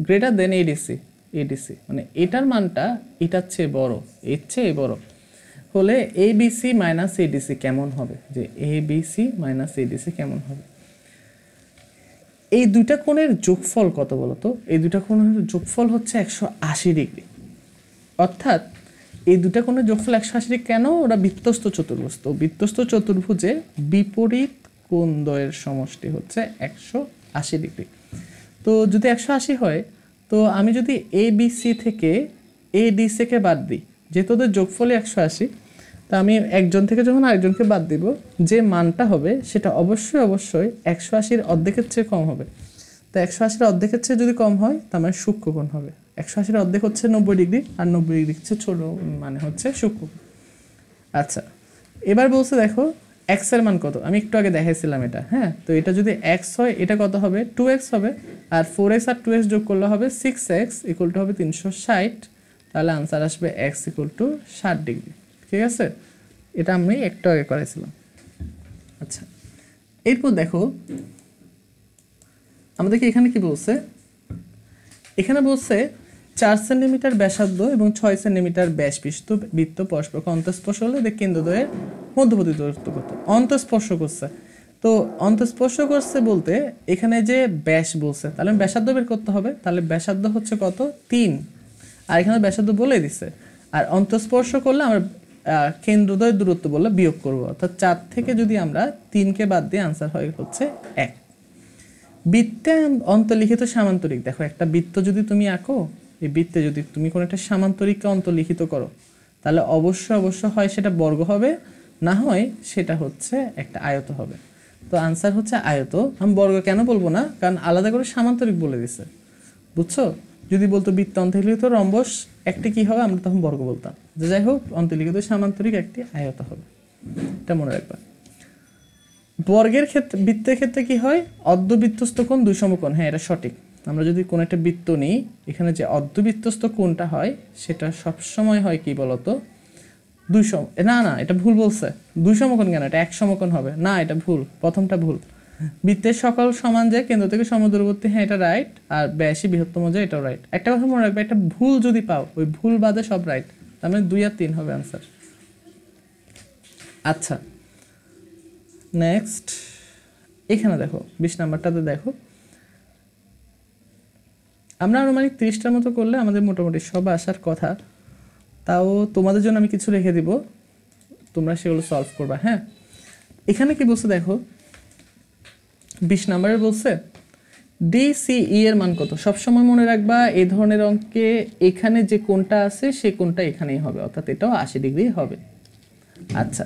গ্রেটার দেন এডিসি, মানে এটার মানটা এটার চেয়ে বড়, এর চেয়ে বড় হলে এবিসি মাইনাস এডিসি কেমন হবে, যে এবিসি মাইনাস এডিসি কেমন হবে। এই দুইটা কোণের যোগফল কত বলতো? এই দুইটা কোণের যোগফল হচ্ছে 180 ডিগ্রি। অর্থাৎ এই দুইটা কোণের যোগফল 180 ডিগ্রি। কেন? ওরা বৃত্তস্থ চতুর্ভুজ। তো বৃত্তস্থ চতুর্ভুজে বিপরীত কোণদ্বয়ের সমষ্টি হচ্ছে 180 ডিগ্রি। তো যদি 180 হয়, তো আমি যদি এবিসি থেকে এডিসিকে বাদ দিই, যেহেতু ওদের যোগফলই 180, তা আমি একজন থেকে যখন আরেকজনকে বাদ দিব, যে মানটা হবে সেটা অবশ্যই 180-র অর্ধেকের চেয়ে কম হবে। তো 180-র অর্ধেকের চেয়ে যদি কম হয় তার মানে সূক্ষ্মকোণ হবে। 180-র অর্ধেক হচ্ছে 90 ডিগ্রি, আর 90 ডিগ্রি হচ্ছে ছোট, মানে হচ্ছে সূক্ষ্মকোণ। আচ্ছা, এবার বলছে দেখো এক্স এর মান কত। আমি একটু আগে দেখাইছিলাম এটা, হ্যাঁ। তো এটা যদি এক্স হয়, এটা কত হবে? 2x হবে। আর 4x আর 2x যোগ করলে হবে 6x, ইকুয়াল টু হবে 360। তাহলে আনসার আসবে এক্স ইকুয়াল টু 60 ডিগ্রি। ঠিক আছে, এটা আমি একটু আগে করেছিলাম। আচ্ছা, এরপর দেখো আমাদেরকে এখানে কি বলছে, এখানে বলছে 4 সেন্টিমিটার ব্যাসার্ধ এবং 6 সেন্টিমিটার ব্যাস বিশিষ্ট বৃত্ত পরস্পরকে অন্তঃস্পর্শ হলে এদের কেন্দ্রদ্বয়ের মধ্যবর্তী দূরত্ব কত। অন্তঃস্পর্শ করছে, তো অন্তঃস্পর্শ করছে বলতে এখানে যে ব্যাস বলছে, তাহলে ব্যাসার্ধ বের করতে হবে। তাহলে ব্যাসার্ধ হচ্ছে কত? 3। আর এখানে ব্যাসার্ধ বলে দিছে। আর অন্তঃস্পর্শ করলে আমরা কেন্দ্রদ্বয়ের দূরত্ব বলে বিয়োগ করব। অর্থাৎ 4 থেকে যদি আমরা 3কে বাদ দিয়ে আনসার হয় হচ্ছে 1। বৃত্তে অন্তর্লিখিত সামান্তরিক। দেখো একটা বৃত্ত যদি তুমি আঁকো, এই বৃত্তে যদি তুমি কোনো একটা সামান্তরিককে অন্তর্লিখিত করো, তাহলে অবশ্যই হয় সেটা বর্গ হবে, না হয় সেটা হচ্ছে একটা আয়ত হবে। তো আনসার হচ্ছে আয়ত। আমি বর্গ কেন বলবো না, কারণ আলাদা করে সামান্তরিক বলে দিছে, বুঝছো? যদি বলতো বৃত্ত অন্তর্লিখিত রম্বস একটি কি হবে, আমরা তখন বর্গ বলতাম। যে যাই হোক, অন্তর্লিখিত সামান্তরিক একটি আয়ত হবে, এটা মনে রাখবা। বর্গের ক্ষেত্রে, বৃত্তের ক্ষেত্রে কি হয়? অর্ধবৃত্তস্থ কোণ 2 সমকোণ। হ্যাঁ, এটা সঠিক। আমরা যদি কোনো একটা বৃত্ত নিই, এখানে যে অর্ধবৃত্তস্থ কোণটা হয় সেটা সবসময় হয় কি বলতো 2 না, এটা ভুল বলছে। 2 সমকোণ কেন? এটা 1 সমকোণ হবে না, এটা ভুল, প্রথমটা ভুল। বৃত্তের সকল সমান যায় কেন্দ্র থেকে সমদূরবর্তী, হ্যাঁ এটা রাইট। আর ব্যাসই বৃহত্তম যায়, এটাও রাইট। একটা কথা মনে রাখবে, একটা ভুল যদি পাও, ওই ভুল বাদে সব রাইট, তার মানে 2 আর 3 হবে আনসার। আচ্ছা, নেক্সট এখানে দেখো 20 নাম্বারটাতে দেখো, আমরা আনুমানিক 30টার মতো করলে আমাদের মোটামুটি সব আসার কথা। তাও তোমাদের জন্য আমি কিছু রেখে দিব, তোমরা সেগুলো সলভ করবা। হ্যাঁ, এখানে কি বলছে দেখো, 20 নাম্বারে বলছে ডিসিই এর মান কত। সবসময় মনে রাখবা এই ধরনের অঙ্কে এখানে যে কোণটা আছে সেই কোণটা এখানেই হবে, অর্থাৎ এটাও 80 ডিগ্রি হবে। আচ্ছা,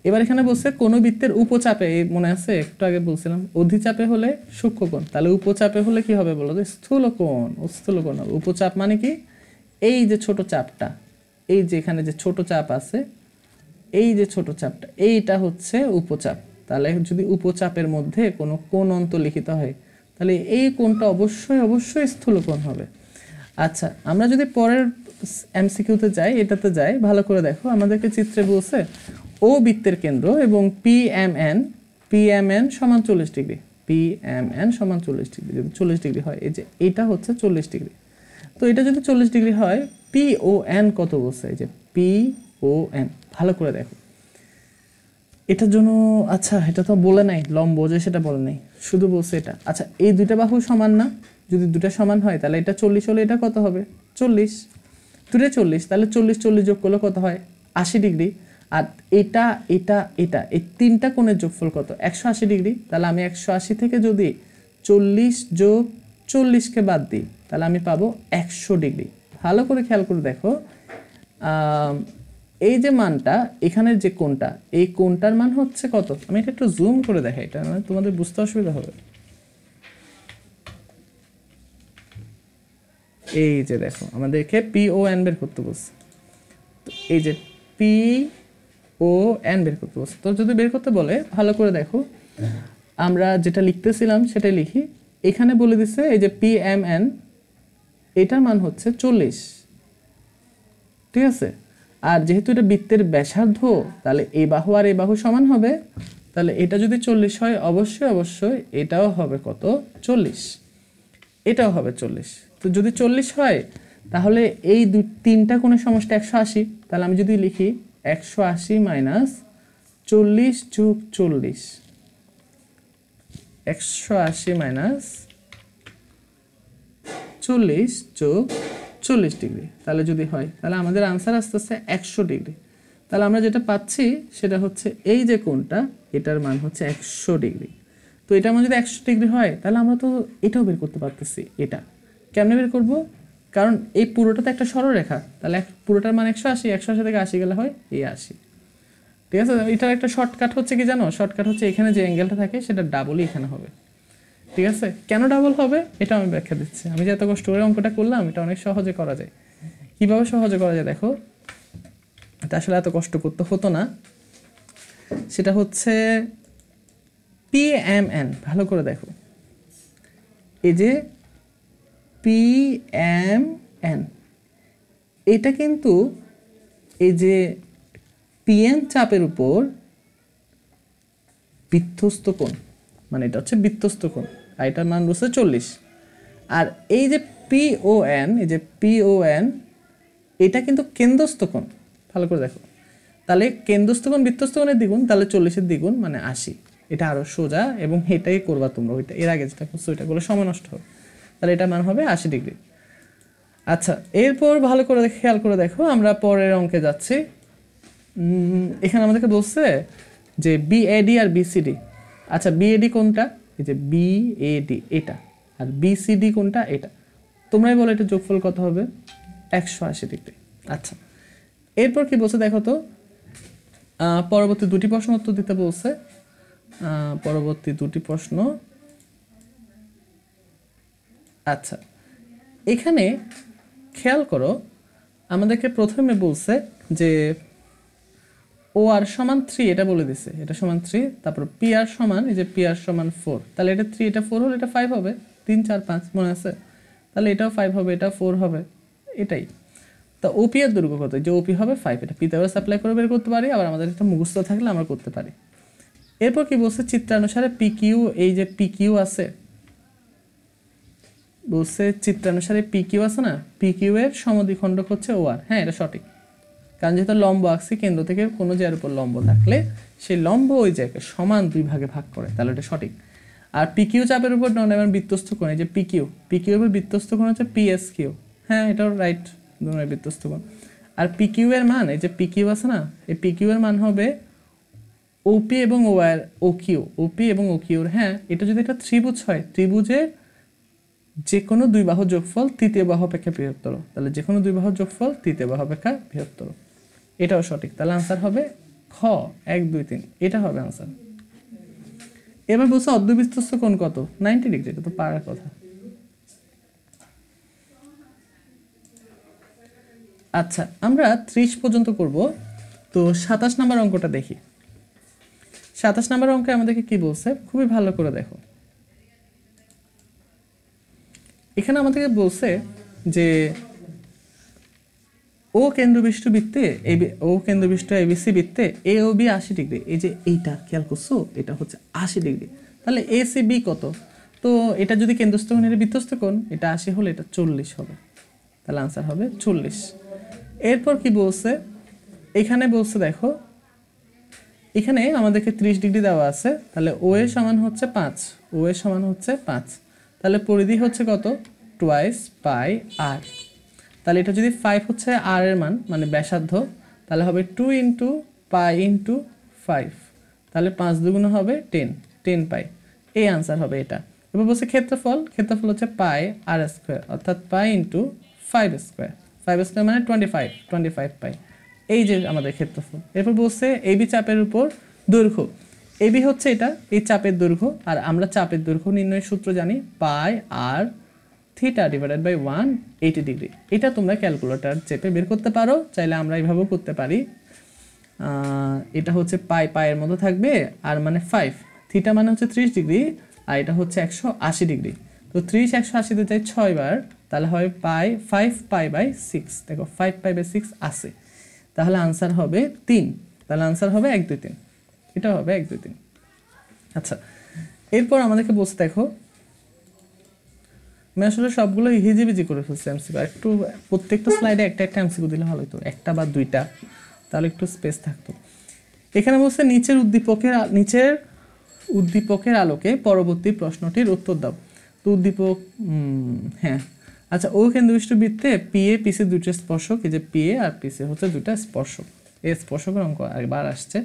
এবার এখানে বলছে কোন বৃত্তের উপচাপে, মনে আছে একটু আগে বলছিলাম অধিচাপে হলে সূক্ষ্মকোণ, তাহলে উপচাপে হলে কি হবে বলো তো? স্থূলকোণ। স্থূলকোণ হবে। উপচাপ মানে কি? এই যে ছোট চাপটা, এই যে এখানে যে ছোট চাপ আছে, এই যে ছোট চাপটা, এইটা হচ্ছে উপচাপ। তাহলে যদি উপচাপের মধ্যে কোনো কোণ অন্তর্লিখিত হয়, তাহলে এই কোণটা অবশ্যই স্থূলকোণ হবে। আচ্ছা, আমরা যদি পরের এমসিকিউতে যাই, এটাতে যাই, ভালো করে দেখো। আমাদেরকে চিত্রে বলছে ও বৃত্তের কেন্দ্র এবং পিএমএন সমান 40 ডিগ্রি। পি এম এন সমান 40 ডিগ্রি। যদি 40 ডিগ্রি হয়, এই যে এটা হচ্ছে 40 ডিগ্রি। তো এটা যদি 40 ডিগ্রি হয়, পি ও এন কত বলছে? এই যে পি ও এন, ভালো করে দেখো এটার জন্য। আচ্ছা, এটা তো বলে নাই লম্ব যে, সেটা বলে নাই, শুধু বলছে এটা। আচ্ছা, এই দুইটা বাহু সমান না? যদি দুটা সমান হয় তাহলে এটা 40 হলে এটা কত হবে? 40। দুটো 40, তাহলে 40 40 যোগ করলে কত হয়? 80 ডিগ্রি। আর এটা এটা এটা এই তিনটা কোণের যোগফল কত? 180 ডিগ্রি। তাহলে আমি 180 থেকে যদি 40 যোগ 40কে বাদ দিই, তাহলে আমি পাবো 100 ডিগ্রি। ভালো করে খেয়াল করে দেখো, এই যে মানটা, এখানের যে কোণটা, এই কোণটার মান হচ্ছে কত? আমি এটা একটু জুম করে দেখাই, এটা মানে তোমাদের বুঝতে অসুবিধা হবে। এই যে দেখো, আমাদেরকে পি ও এন বের করতে বলছে। তো এই যে পি ও এন বের করতে বলছে। তো যদি বের করতে বলে, ভালো করে দেখো, আমরা যেটা লিখতেছিলাম সেটাই লিখি। এখানে বলে দিছে এই যে পি এম এন, এটার মান হচ্ছে 40, ঠিক আছে? আর যেহেতু এটা বৃত্তের ব্যাসার্ধ, তাহলে এই বাহু আর এই বাহু সমান হবে। তাহলে এটা যদি 40 হয়, অবশ্যই অবশ্যই এটাও হবে কত? 40। এটাও হবে 40। তো যদি 40 হয়, তাহলে এই তিনটা কোণের সমষ্টি 180। তাহলে আমি যদি লিখি 180 মাইনাস 40 যোগ 40, 180 মাইনাস 40 যোগ 40 ডিগ্রি, তাহলে যদি হয়, তাহলে আমাদের আনসার আসতেছে 100 ডিগ্রি। তাহলে আমরা যেটা পাচ্ছি সেটা হচ্ছে এই যে কোণটা, এটার মান হচ্ছে 100 ডিগ্রি। তো এটা আমার যদি 100 ডিগ্রি হয়, তাহলে আমরা তো এটাও বের করতে পারতেছি। এটা কেমনে বের করব? কারণ এই পুরোটা তো একটা সরলরেখা, তাহলে পুরোটার মান 180, 180 থেকে 80 গেলে হয় এই 80, ঠিক আছে? এটার একটা শর্টকাট হচ্ছে কি জানো? শর্টকাট হচ্ছে এখানে যে অ্যাঙ্গেলটা থাকে সেটা ডাবলই এখানে হবে, ঠিক আছে? কেন ডাবল হবে এটা আমি ব্যাখ্যা দিচ্ছি। আমি যে এত কষ্ট করে অঙ্কটা করলাম, এটা অনেক সহজে করা যায়। কিভাবে সহজে করা যায় দেখো, এটা আসলে এত কষ্ট করতে হতো না। সেটা হচ্ছে পি এম এন, ভালো করে দেখো, এই যে পি এম এন, এটা কিন্তু এই যে পিএন চাপের উপর বিধ্বস্ত কোণ, মানে এটা হচ্ছে বিধ্বস্ত কোণ, আর এটার মান বলছে 40। আর এই যে পিওএন, এই যে পিওএন, এটা কিন্তু কেন্দ্রস্থ কোণ। ভালো করে দেখো, তাহলে কেন্দ্রস্থ কোণ বিধ্বস্ত কোণের দ্বিগুণ, তাহলে 40-এর দ্বিগুণ মানে 80। এটা আরো সোজা, এবং এটাই করবা তোমরা, ওইটা এর আগে যেটা করছো ওইটা করলে সময় নষ্ট হবে। তাহলে এটা মান হবে 80 ডিগ্রি। আচ্ছা, এরপর ভালো করে খেয়াল করে দেখো, আমরা পরের অঙ্কে যাচ্ছি। এখানে আমাদেরকে বলছে যে বিএডি আর বিসিডি। আচ্ছা, বিএডি কোনটা? এই যে বিএডি এটা, আর বিসিডি কোনটা? এটা। তোমরাই বলো এটা যোগফল কত হবে? 180 ডিগ্রি। আচ্ছা, এরপর কি বলছে দেখো তো, পরবর্তী দুটি প্রশ্ন উত্তর দিতে বলছে। পরবর্তী দুটি প্রশ্ন, আচ্ছা এখানে খেয়াল করো, আমাদেরকে প্রথমে বলছে যে ও আর সমান 3, এটা বলে দিছে, এটা সমান 3। তারপর পি আর সমান, এই যে পি আর সমান 4, তাহলে এটা 3, এটা 4 হলে এটা 5 হবে। 3 4 5 মনে আছে? তাহলে এটাও 5 হবে, এটা 4 হবে, এটাই। তা ওপি এর দৈর্ঘ্য কত? যে ওপি হবে 5, এটা পিথাগোরাস অ্যাপ্লাই করে বের করতে পারি, আবার আমাদের একটা মুখস্থ থাকলে আমরা করতে পারি। এরপর কি বলছে? চিত্রানুসারে পিকিউ, এই যে পিকিউ আছে, বলছে চিত্রানুসারে পিকিউ আছে না, পিকিউ এর সমদ্বিখণ্ডক হচ্ছে ওআর। হ্যাঁ, এটা সঠিক, কারণ যেহেতু লম্ব আঁকছি, কেন্দ্র থেকে কোনো জায়গার উপর লম্ব থাকলে সেই লম্ব ওই জায়গায় সমান 2 ভাগে ভাগ করে, তাহলে এটা সঠিক। আর পিকিউ চাপের উপর নর্মাল বিধ্বস্ত কোণ, এই যে পিকিউ, পিকিউ এর বিধ্বস্ত কোণ হচ্ছে পিএসকিউ। হ্যাঁ, এটাও রাইট, নর্মাল বিধ্বস্ত কোণ। আর পিকিউ এর মান, এই যে পিকিউ আছে না, এই পিকিউ এর মান হবে ওপি এবং ওআর ওকিউ, ওপি এবং ওকিউর। হ্যাঁ, এটা যদি একটা ত্রিভুজ হয়, ত্রিভুজের যে কোনো দুই বাহুর যোগফল তৃতীয় বাহু অপেক্ষা বৃহত্তর, তাহলে যে কোনো দুই বাহুর যোগফল তৃতীয় বাহু অপেক্ষা বৃহত্তর, এটাও সঠিক। তাহলে আনসার হবে খ, 1 2 3, এটা হবে আনসার। এবার বলছে অর্ধবিধ্বস্ত কোণ কত? 90 ডিগ্রি, এটা তো পারার কথা। আচ্ছা, আমরা 30 পর্যন্ত করব। তো 27 নম্বর অঙ্কটা দেখি। 27 নম্বর অঙ্কে আমাদেরকে কি বলছে, খুবই ভালো করে দেখো। এখানে আমাদেরকে বলছে যে ও কেন্দ্রবিষ্ট বৃত্তে, ও কেন্দ্রবিষ্ট এবিসি বৃত্তে এ ও বি 80 ডিগ্রি। এই যে এইটা খেয়াল করছো, এটা হচ্ছে 80 ডিগ্রি। তাহলে এসিবি কত? তো এটা যদি কেন্দ্রস্থ কোণ, এটা বৃত্তস্থ কোণ, এটা 80 হলে এটা 40 হবে, তাহলে আনসার হবে 40। এরপর কি বলছে, এখানে বলছে দেখো, এখানে আমাদেরকে 30 ডিগ্রি দেওয়া আছে, তাহলে ও এ সমান হচ্ছে 5, ও এ সমান হচ্ছে 5, তাহলে পরিধি হচ্ছে কত? টুয়াইস পাই আর। তাহলে এটা যদি 5 হচ্ছে আর এর মান, মানে ব্যাসার্ধ, তাহলে হবে 2 ইন্টু পাই ইন্টু 5, তাহলে 5 দুগুণ হবে 10 পাই, এই আনসার হবে এটা। এবার বলছে ক্ষেত্রফল, ক্ষেত্রফল হচ্ছে পাই আর স্কোয়ার, অর্থাৎ পাই ইন্টু 5 স্কোয়ার, 5 স্কোয়ার মানে 25 পাই, এই যে আমাদের ক্ষেত্রফল। এরপর বলছে এবি চাপের উপর দৈর্ঘ্য, এবি হচ্ছে এটা, এই চাপের দৈর্ঘ্য, আর আমরা চাপের দৈর্ঘ্য নির্ণয়ের সূত্র জানি, পাই আর থিটা ডিভাইডেড বাই 180 ডিগ্রি। এটা তোমরা ক্যালকুলেটর চেপে বের করতে পারো, চাইলে আমরা এইভাবেও করতে পারি। এটা হচ্ছে পায়ের মতো থাকবে, আর মানে 5, থিটা মানে হচ্ছে 30 ডিগ্রি, আর এটা হচ্ছে 180 ডিগ্রি। তো 30 180 চাই 6 বার, তাহলে হয় 5 পাই বাই 6, দেখো 5 পাই বাই 6 আসে, তাহলে আনসার হবে 3, তাহলে আনসার হবে 1 2 3, এটা হবে 1 2 3। আচ্ছা, এরপর আমাদেরকে বলছে দেখো, আমি আসলে সবগুলো হিজিবিজি করে ফেলছি এমসিকিউ, একটু প্রত্যেকটা স্লাইডে একটা একটা এমসিকিউ দিলে ভালো হতো, একটা বা দুইটা, তাহলে একটু স্পেস থাকতো। এখানে বলছে নিচের উদ্দীপকের আলোকে পরবর্তী প্রশ্নটির উত্তর দাও। তো উদ্দীপক, হ্যাঁ আচ্ছা, ও কেন্দ্রবিষ্ট বৃত্তে পিএ পিসি দুটো স্পর্শক, এই যে পিএ আর পিসি হচ্ছে দুটো স্পর্শক, এই স্পর্শকের অঙ্ক একবার আসছে।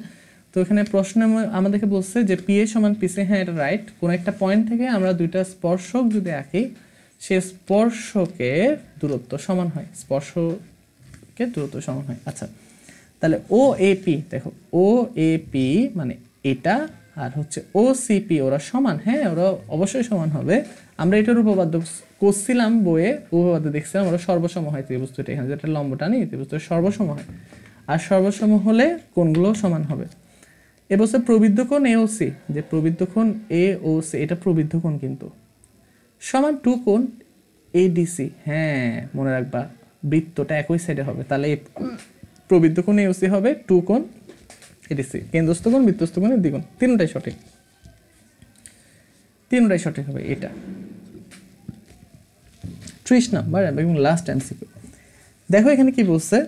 তো এখানে প্রশ্নে আমাদেরকে বলছে যে পিএ সমান পিসি, হ্যাঁ এটা রাইট। কোনো একটা পয়েন্ট থেকে আমরা দুইটা স্পর্শক যদি আঁকি, সে স্পর্শকের দূরত্ব সমান হয়, স্পর্শকের দূরত্ব সমান হয়। আচ্ছা, তাহলে ও এপি, দেখো ও এপি মানে এটা, আর হচ্ছে ও সিপি, ওরা সমান, হ্যাঁ ওরা অবশ্যই সমান হবে। আমরা এটার উপপাদ্য করছিলাম বইয়ে, উপপাদ্য দেখছিলাম, ওরা সর্বসম হয় ত্রিভুজটা, এখানে যেটা লম্বটা নেই ত্রিভুজটা সর্বসম হয়, আর সর্বসম হলে কোণগুলো সমান হবে। এবছর প্রবৃদ্ধ কোণ এ ও সি, যে প্রবৃদ্ধ কোণ এ ও সি, এটা প্রবৃদ্ধ কোণ কিন্তু সমান 2 কোণ এডিসি, হ্যাঁ মনে রাখবা বৃত্তটা একই সাইডে হবে, তাহলে প্রবৃদ্ধ কোণ এওসি হবে 2 কোণ এডিসি, কেন্দ্রস্থ কোণ বৃত্তস্থ কোণের দ্বিগুণ, তিনটাই সঠিক হবে এটা। 30 নাম্বার এবং লাস্ট এমসিকিউ। দেখো এখানে কি বলছে,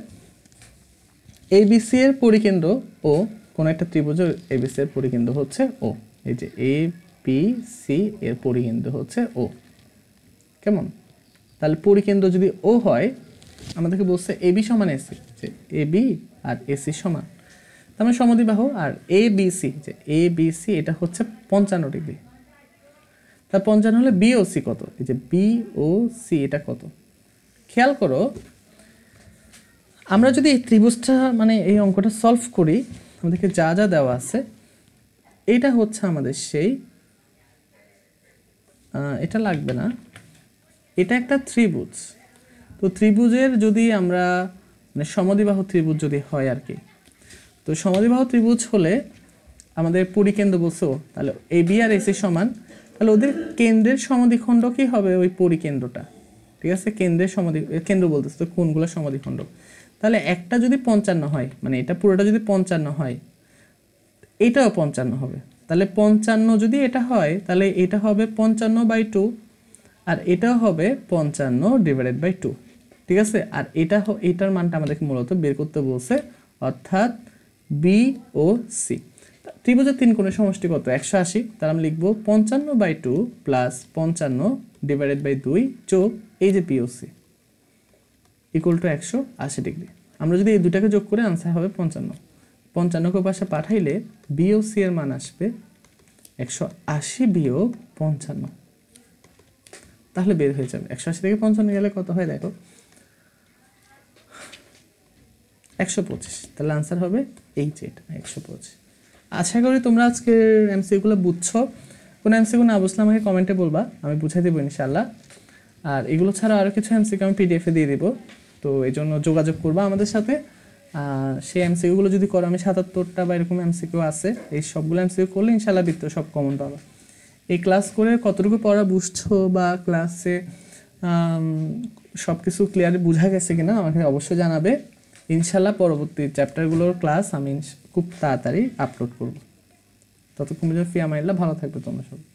এবিসি এর পরিকেন্দ্র ও, কোন একটা ত্রিভুজের এবিসি এর পরিকেন্দ্র হচ্ছে ও, এই যে এ বি সি এর পরিকেন্দ্র হচ্ছে ও, কেমন? তাহলে পরিকেন্দ্র যদি ও হয়, আমাদেরকে বলছে এবি সমান এসি, যে এবি আর এসি সমান, তার মানে সমদ্বিবাহু। আর এ বি সি, যে এ বি সি এটা হচ্ছে 55 ডিগ্রি, তা 55 হলে বি ও সি কত, এই যে বি ও সি এটা কত? খেয়াল করো, আমরা যদি এই ত্রিভুজটা মানে এই অঙ্কটা সলভ করি, আমাদেরকে যা যা দেওয়া আছে, এটা হচ্ছে আমাদের সেই, এটা লাগবে না, এটা একটা ত্রিভুজ। তো ত্রিভুজের যদি আমরা মানে সমদ্বিবাহু ত্রিভুজ যদি হয় আর কি, তো সমদ্বিবাহু ত্রিভুজ হলে আমাদের পরিকেন্দ্র বলছো, তাহলে এ বি আর এসি সমান, তাহলে ওদের কেন্দ্রের সমদ্বিখণ্ড কি হবে? ওই পরিকেন্দ্রটা, ঠিক আছে, কেন্দ্রের কেন্দ্র বলতেছে তো কোনগুলো সমদ্বিখণ্ড, তাহলে একটা যদি 55 হয়, মানে এটা পুরোটা যদি 55 হয়, এটাও 55 হবে, তাহলে 55 যদি এটা হয়, তাহলে এটা হবে 55/2, আর এটাও হবে 55/2, ঠিক আছে। আর এটার মানটা আমাদেরকে মূলত বের করতে বলছে, অর্থাৎ বি ও সি। ত্রিভুজের 3 কোণের সমষ্টি কত? 180, তাহলে আমরা লিখবো 55/2 প্লাস 55/2 যোগ এই যে P O C equal to 180 degree. আমরা যদি এই দুটাকে যোগ করে আনসার হবে 55, 55কে পাশে পাঠাইলে বি ও সি এর মান আসবে 180 বিয়োগ 55, তাহলে বের হয়ে যাবে 180 থেকে 55 গেলে কত হয় দেখো, 125, তাহলে আনসার হবে এই যে এটা 125। আশা করি তোমরা আজকের এমসিকিউগুলো বুঝছো। কোনো এমসিকিউ না বুঝলে আমাকে কমেন্টে বলবা, আমি বুঝাই দেবো ইনশাআল্লাহ। আর এগুলো ছাড়া আরও কিছু এমসিকিউ আমি পিডিএফে দিয়ে দিব, তো এই জন্য যোগাযোগ করবা আমাদের সাথে। সেই এমসিকিউগুলো যদি করো, আমি 77টা বা এরকম এমসিকিউ আছে, এই সবগুলো এমসিকিউ করলে ইনশাআল্লাহ বৃত্ত সব কমন পাবা। এই ক্লাস করে কতটুকু পড়া বুঝছো বা ক্লাসে সব কিছু ক্লিয়ারলি বোঝা গেছে কিনা আমাকে অবশ্যই জানাবে। ইনশাআল্লাহ পরবর্তী চ্যাপ্টারগুলোর ক্লাস আমি খুব তাড়াতাড়ি আপলোড করব। ততক্ষণ পর্যন্ত ফি আমানিল্লাহ, ভালো থাকবে তোমরা সব।